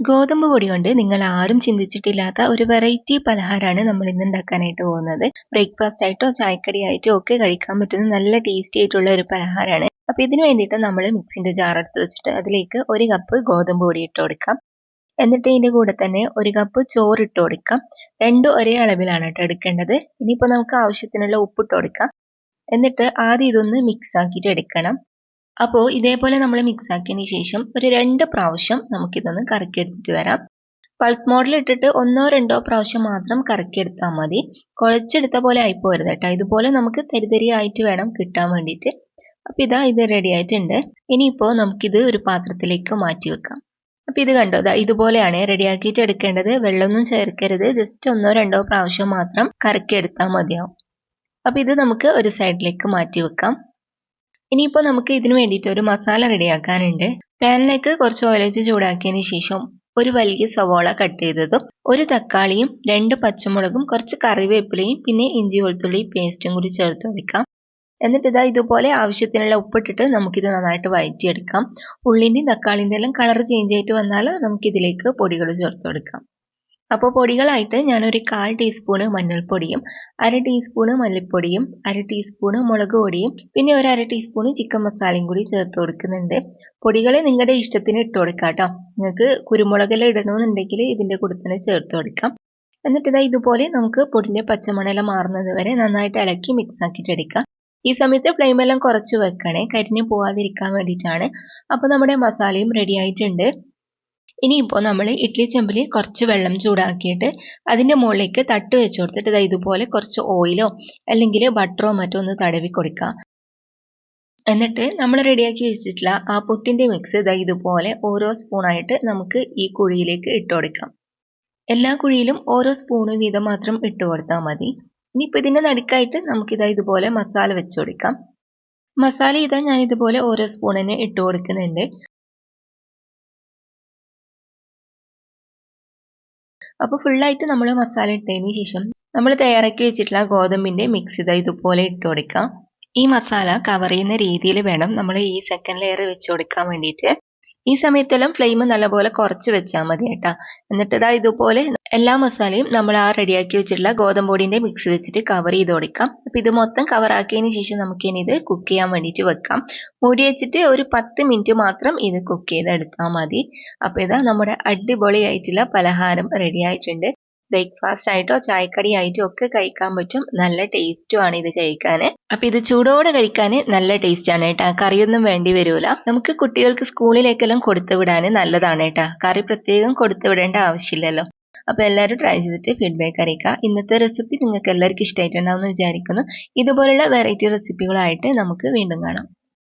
ഗോതമ്പ് പൊടി കൊണ്ട് നിങ്ങൾ ആരും ചിന്തിച്ചിട്ടില്ലാത്ത ഒരു വെറൈറ്റി പലഹാരമാണ് നമ്മൾ ഇന്ന് ഉണ്ടാക്കാനായിട്ട് പോകുന്നത്. ബ്രേക്ക്ഫാസ്റ്റ് ആയിട്ടോ ചായക്കടി ആയിട്ടോ ഒക്കെ കഴിക്കാൻ പറ്റുന്ന നല്ല ടേസ്റ്റി ആയിട്ടുള്ള ഒരു പലഹാരമാണ്. അപ്പോൾ ഇതിന് വേണ്ടിയിട്ട് നമ്മൾ മിക്സിന്റെ ജാർ എടുത്ത് വെച്ചിട്ട് അതിലേക്ക് 1 കപ്പ് ഗോതമ്പ് പൊടി ഇട്ട് കൊടുക്കാം. എന്നിട്ട് ഇതിന്റെ കൂടെ തന്നെ 1 കപ്പ് ചോറ് ഇട്ട് കൊടുക്കാം. രണ്ടും ഒരേ അളവിലാണ് കേട്ടോ എടുക്കേണ്ടത്. ഇനിയിപ്പോൾ നമുക്ക് ആവശ്യത്തിനുള്ള ഉപ്പിട്ട് കൊടുക്കാം. എന്നിട്ട് ആദ്യം ഇതൊന്ന് മിക്സ് ആക്കിയിട്ട് എടുക്കണം. അപ്പോൾ ഇതേപോലെ നമ്മൾ മിക്സ് ആക്കിയതിന് ശേഷം ഒരു 2 പ്രാവശ്യം നമുക്കിതൊന്ന് കറക്കിയെടുത്തിട്ട് വരാം. പൾസ് മോഡിൽ ഇട്ടിട്ട് 1-2 പ്രാവശ്യം മാത്രം കറക്കിയെടുത്താൽ മതി. കുഴച്ചെടുത്ത പോലെ ആയിപ്പോരുത് കേട്ടോ. ഇതുപോലെ നമുക്ക് തരിതരിയായിട്ട് വേണം കിട്ടാൻ വേണ്ടിയിട്ട്. അപ്പോൾ ഇത് റെഡി ആയിട്ടുണ്ട്. ഇനിയിപ്പോൾ നമുക്കിത് ഒരു പാത്രത്തിലേക്ക് മാറ്റി വെക്കാം. അപ്പോൾ ഇത് കണ്ടോ, ഇതുപോലെയാണ് റെഡിയാക്കിയിട്ട് എടുക്കേണ്ടത്. വെള്ളമൊന്നും ചേർക്കരുത്. ജസ്റ്റ് 1-2 പ്രാവശ്യം മാത്രം കറക്കിയെടുത്താൽ മതിയാവും. അപ്പോൾ ഇത് നമുക്ക് ഒരു സൈഡിലേക്ക് മാറ്റി വെക്കാം. ഇനിയിപ്പോൾ നമുക്ക് ഇതിന് വേണ്ടിയിട്ട് ഒരു മസാല റെഡിയാക്കാനുണ്ട്. പാനിലേക്ക് കുറച്ച് ഓയിൽ ഒഴിച്ച് ചൂടാക്കിയതിന് ശേഷം ഒരു വലിയ സവോള കട്ട് ചെയ്തതും 1 തക്കാളിയും 2 പച്ചമുളകും കുറച്ച് കറിവേപ്പിലയും പിന്നെ ഇഞ്ചി വെളുത്തുള്ളി പേസ്റ്റും കൂടി ചേർത്ത് കൊടുക്കാം. എന്നിട്ട് ഇതുപോലെ ആവശ്യത്തിനുള്ള ഉപ്പിട്ടിട്ട് നമുക്കിത് നന്നായിട്ട് വഴറ്റിയെടുക്കാം. ഉള്ളിൻ്റെയും തക്കാളിൻ്റെ എല്ലാം കളർ ചേഞ്ച് ആയിട്ട് വന്നാൽ നമുക്കിതിലേക്ക് പൊടികൾ ചേർത്ത് കൊടുക്കാം. അപ്പോൾ പൊടികളായിട്ട് ഞാനൊരു 1/4 ടീസ്പൂണ് മഞ്ഞൾപ്പൊടിയും 1/2 ടീസ്പൂണ് മല്ലിപ്പൊടിയും 1/2 ടീസ്പൂണ് മുളക് പൊടിയും പിന്നെ ഒരു 1/2 ടീസ്പൂണ് ചിക്കൻ മസാലയും കൂടി ചേർത്ത് കൊടുക്കുന്നുണ്ട്. പൊടികൾ നിങ്ങളുടെ ഇഷ്ടത്തിന് ഇട്ട് കൊടുക്കാം കേട്ടോ. നിങ്ങൾക്ക് കുരുമുളകെല്ലാം ഇടണമെന്നുണ്ടെങ്കിൽ ഇതിൻ്റെ കൂടെ തന്നെ ചേർത്ത് കൊടുക്കാം. എന്നിട്ട് ഇതുപോലെ നമുക്ക് പൊടിൻ്റെ പച്ചമണമെല്ലാം മാറുന്നത് വരെ നന്നായിട്ട് ഇളക്കി മിക്സ് ആക്കിയിട്ട് എടുക്കാം. ഈ സമയത്ത് ഫ്ലെയിമെല്ലാം കുറച്ച് വെക്കണേ, കരിഞ്ഞു പോകാതിരിക്കാൻ വേണ്ടിയിട്ടാണ്. അപ്പോൾ നമ്മുടെ മസാലയും റെഡി ആയിട്ടുണ്ട്. ഇനിയിപ്പോൾ നമ്മൾ ഇഡ്ഡലി ചെമ്പിൽ കുറച്ച് വെള്ളം ചൂടാക്കിയിട്ട് അതിൻ്റെ മുകളിലേക്ക് തട്ട് വെച്ച് കൊടുത്തിട്ട് ഇതുപോലെ കുറച്ച് ഓയിലോ അല്ലെങ്കിൽ ബട്ടറോ മറ്റോ ഒന്ന് തടവി കൊടുക്കുക. എന്നിട്ട് നമ്മൾ റെഡിയാക്കി വെച്ചിട്ടുള്ള ആ പുട്ടിൻ്റെ മിക്സ് ഇതുപോലെ ഓരോ സ്പൂണായിട്ട് നമുക്ക് ഈ കുഴിയിലേക്ക് ഇട്ട് കൊടുക്കാം. എല്ലാ കുഴിയിലും ഓരോ സ്പൂണ് വീതം മാത്രം ഇട്ട് കൊടുത്താൽ മതി. ഇനിയിപ്പോൾ ഇതിൻ്റെ നടുക്കായിട്ട് നമുക്ക് ഇതുപോലെ മസാല വെച്ച് കൊടുക്കാം. മസാല ഞാൻ ഇതുപോലെ ഓരോ സ്പൂണിന് ഇട്ട് കൊടുക്കുന്നുണ്ട്. അപ്പോൾ ഫുള്ളായിട്ട് നമ്മൾ മസാല ഇട്ടതിന് ശേഷം നമ്മൾ തയ്യാറാക്കി വെച്ചിട്ടുള്ള ഗോതമ്പിൻ്റെ മിക്സ് ഇതുപോലെ ഇട്ട് കൊടുക്കാം. ഈ മസാല കവർ ചെയ്യുന്ന രീതിയിൽ വേണം നമ്മൾ ഈ സെക്കൻഡ് ലെയർ വെച്ച് കൊടുക്കാൻ വേണ്ടിയിട്ട്. ഈ സമയത്തെല്ലാം ഫ്ലെയിം നല്ലപോലെ കുറച്ച് വെച്ചാൽ മതി കേട്ടോ. എന്നിട്ട് ഇതുപോലെ എല്ലാ മസാലയും നമ്മൾ ആ റെഡിയാക്കി വെച്ചിട്ടുള്ള ഗോതമ്പ് പൊടിൻ്റെ മിക്സ് വെച്ചിട്ട് കവർ ചെയ്ത് കൊടുക്കാം. അപ്പോൾ ഇത് മൊത്തം കവർ ആക്കിയതിന് ശേഷം നമുക്കിനി ഇത് കുക്ക് ചെയ്യാൻ വേണ്ടിയിട്ട് വെക്കാം. മൂടി വെച്ചിട്ട് ഒരു 10 മിനിറ്റ് മാത്രം ഇത് കുക്ക് ചെയ്തെടുത്താൽ മതി. അപ്പോൾ നമ്മുടെ അടിപൊളിയായിട്ടുള്ള പലഹാരം റെഡി ആയിട്ടുണ്ട്. ബ്രേക്ക്ഫാസ്റ്റ് ആയിട്ടോ ചായക്കടി ആയിട്ടോ ഒക്കെ കഴിക്കാൻ പറ്റും. നല്ല ടേസ്റ്റുമാണ് ഇത് കഴിക്കാൻ. അപ്പോൾ ഇത് ചൂടോടെ കഴിക്കാൻ നല്ല ടേസ്റ്റാണ് കേട്ടോ. കറിയൊന്നും വേണ്ടി വരില്ല. നമുക്ക് കുട്ടികൾക്ക് സ്കൂളിലേക്കെല്ലാം കൊടുത്തു വിടാൻ നല്ലതാണ് കേട്ടോ. കറി പ്രത്യേകം കൊടുത്തു വിടേണ്ട ആവശ്യമില്ലല്ലോ. അപ്പോൾ എല്ലാവരും ട്രൈ ചെയ്തിട്ട് ഫീഡ്ബാക്ക് അറിയിക്കുക. ഇന്നത്തെ റെസിപ്പി നിങ്ങൾക്ക് എല്ലാവർക്കും ഇഷ്ടമായിട്ടുണ്ടാവുമെന്ന് വിചാരിക്കുന്നു. ഇതുപോലുള്ള വെറൈറ്റി റെസിപ്പികളായിട്ട് നമുക്ക് വീണ്ടും കാണാം.